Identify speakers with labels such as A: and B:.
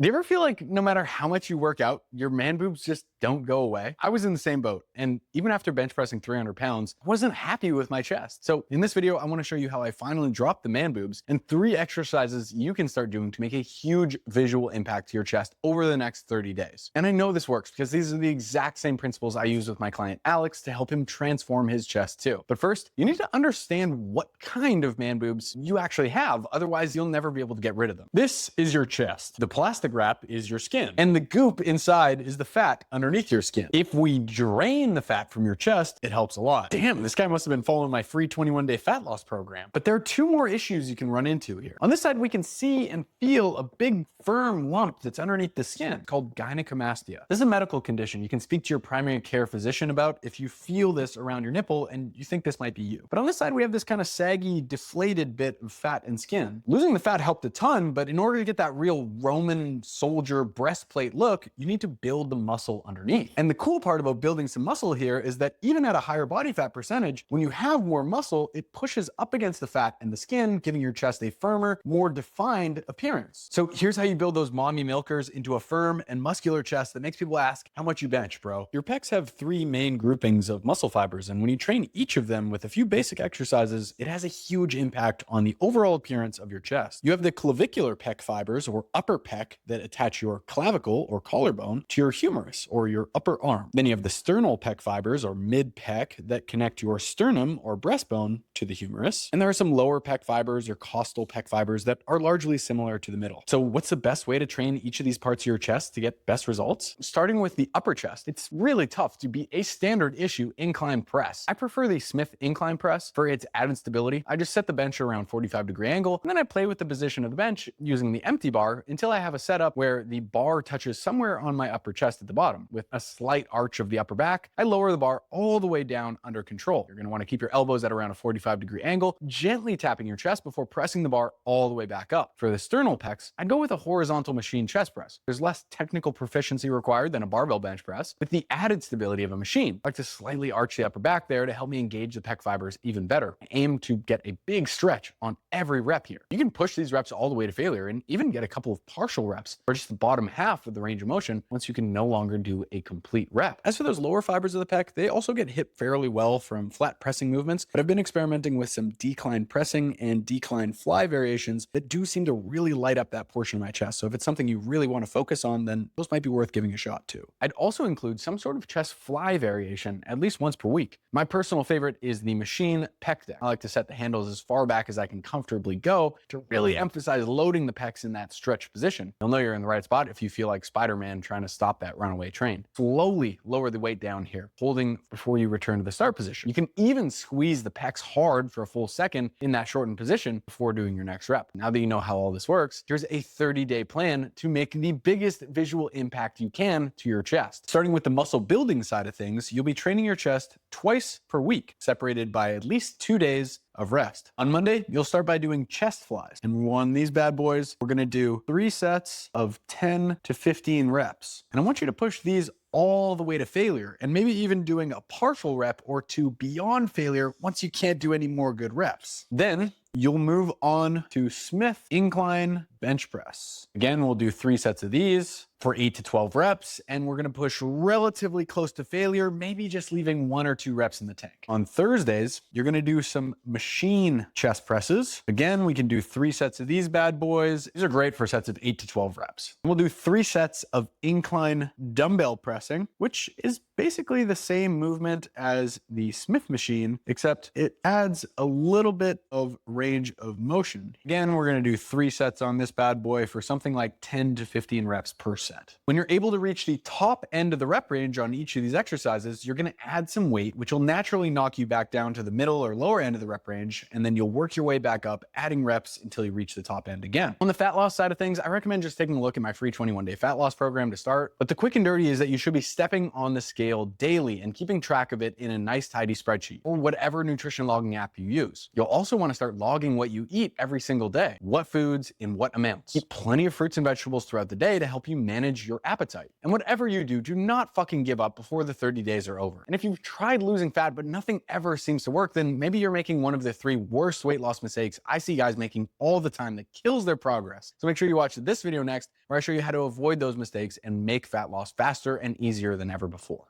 A: Do you ever feel like no matter how much you work out, your man boobs just don't go away? I was in the same boat, and even after bench pressing 300 pounds, I wasn't happy with my chest. So in this video, I want to show you how I finally dropped the man boobs and 3 exercises you can start doing to make a huge visual impact to your chest over the next 30 days. And I know this works because these are the exact same principles I use with my client Alex to help him transform his chest too. But first, you need to understand what kind of man boobs you actually have, otherwise you'll never be able to get rid of them. This is your chest. The plastic wrap is your skin, and the goop inside is the fat underneath your skin. If we drain the fat from your chest, it helps a lot. Damn, this guy must have been following my free 21-day fat loss program. But there are 2 more issues you can run into here. On this side, we can see and feel a big firm lump that's underneath the skin called gynecomastia. This is a medical condition you can speak to your primary care physician about if you feel this around your nipple and you think this might be you. But on this side, we have this kind of saggy, deflated bit of fat and skin. Losing the fat helped a ton, but in order to get that real Roman soldier breastplate look, you need to build the muscle underneath. And the cool part about building some muscle here is that even at a higher body fat percentage, when you have more muscle, it pushes up against the fat and the skin, giving your chest a firmer, more defined appearance. So here's how you build those mommy milkers into a firm and muscular chest that makes people ask, how much you bench, bro? Your pecs have 3 main groupings of muscle fibers, and when you train each of them with a few basic exercises, it has a huge impact on the overall appearance of your chest. You have the clavicular pec fibers, or upper pec, that attach your clavicle or collarbone to your humerus or your upper arm. Then you have the sternal pec fibers, or mid pec, that connect your sternum or breastbone to the humerus. And there are some lower pec fibers or costal pec fibers that are largely similar to the middle. So what's the best way to train each of these parts of your chest to get best results? Starting with the upper chest, it's really tough to beat a standard issue incline press. I prefer the Smith incline press for its added stability. I just set the bench around 45-degree angle, and then I play with the position of the bench using the empty bar until I have a setup where the bar touches somewhere on my upper chest at the bottom. With a slight arch of the upper back, I lower the bar all the way down under control. You're gonna wanna keep your elbows at around a 45-degree angle, gently tapping your chest before pressing the bar all the way back up. For the sternal pecs, I'd go with a horizontal machine chest press. There's less technical proficiency required than a barbell bench press, with the added stability of a machine. I like to slightly arch the upper back there to help me engage the pec fibers even better. I aim to get a big stretch on every rep here. You can push these reps all the way to failure and even get a couple of partial reps, or just the bottom half of the range of motion once you can no longer do a complete rep. As for those lower fibers of the pec, they also get hit fairly well from flat pressing movements, but I've been experimenting with some decline pressing and decline fly variations that do seem to really light up that portion of my chest. So if it's something you really want to focus on, then those might be worth giving a shot too. I'd also include some sort of chest fly variation at least once per week. My personal favorite is the machine pec deck. I like to set the handles as far back as I can comfortably go to really emphasize loading the pecs in that stretch position. You'll know you're in the right spot if you feel like Spider-Man trying to stop that runaway train. Slowly lower the weight down here, holding before you return to the start position. You can even squeeze the pecs hard for a full second in that shortened position before doing your next rep. Now that you know how all this works, here's a 30-day plan to make the biggest visual impact you can to your chest. Starting with the muscle building side of things, you'll be training your chest twice per week, separated by at least 2 days of rest. On Monday, you'll start by doing chest flies. And on these bad boys, we're gonna do 3 sets of 10 to 15 reps. And I want you to push these all the way to failure, and maybe even doing a partial rep or 2 beyond failure once you can't do any more good reps. Then you'll move on to Smith incline bench press. Again, we'll do 3 sets of these for 8 to 12 reps, and we're gonna push relatively close to failure, maybe just leaving 1 or 2 reps in the tank. On Thursdays, you're gonna do some machine chest presses. Again, we can do 3 sets of these bad boys. These are great for sets of 8 to 12 reps. We'll do 3 sets of incline dumbbell pressing, which is basically the same movement as the Smith machine, except it adds a little bit of range of motion. Again, we're gonna do 3 sets on this bad boy for something like 10 to 15 reps per set. When you're able to reach the top end of the rep range on each of these exercises, you're gonna add some weight, which will naturally knock you back down to the middle or lower end of the rep range, and then you'll work your way back up, adding reps until you reach the top end again. On the fat loss side of things, I recommend just taking a look at my free 21-day fat loss program to start, but the quick and dirty is that you should be stepping on the scale daily and keeping track of it in a nice tidy spreadsheet or whatever nutrition logging app you use. You'll also want to start logging what you eat every single day. What foods, in what amounts. Eat plenty of fruits and vegetables throughout the day to help you manage your appetite. And whatever you do, do not fucking give up before the 30 days are over. And if you've tried losing fat but nothing ever seems to work, then maybe you're making one of the 3 worst weight loss mistakes I see guys making all the time that kills their progress. So make sure you watch this video next, where I show you how to avoid those mistakes and make fat loss faster and easier than ever before.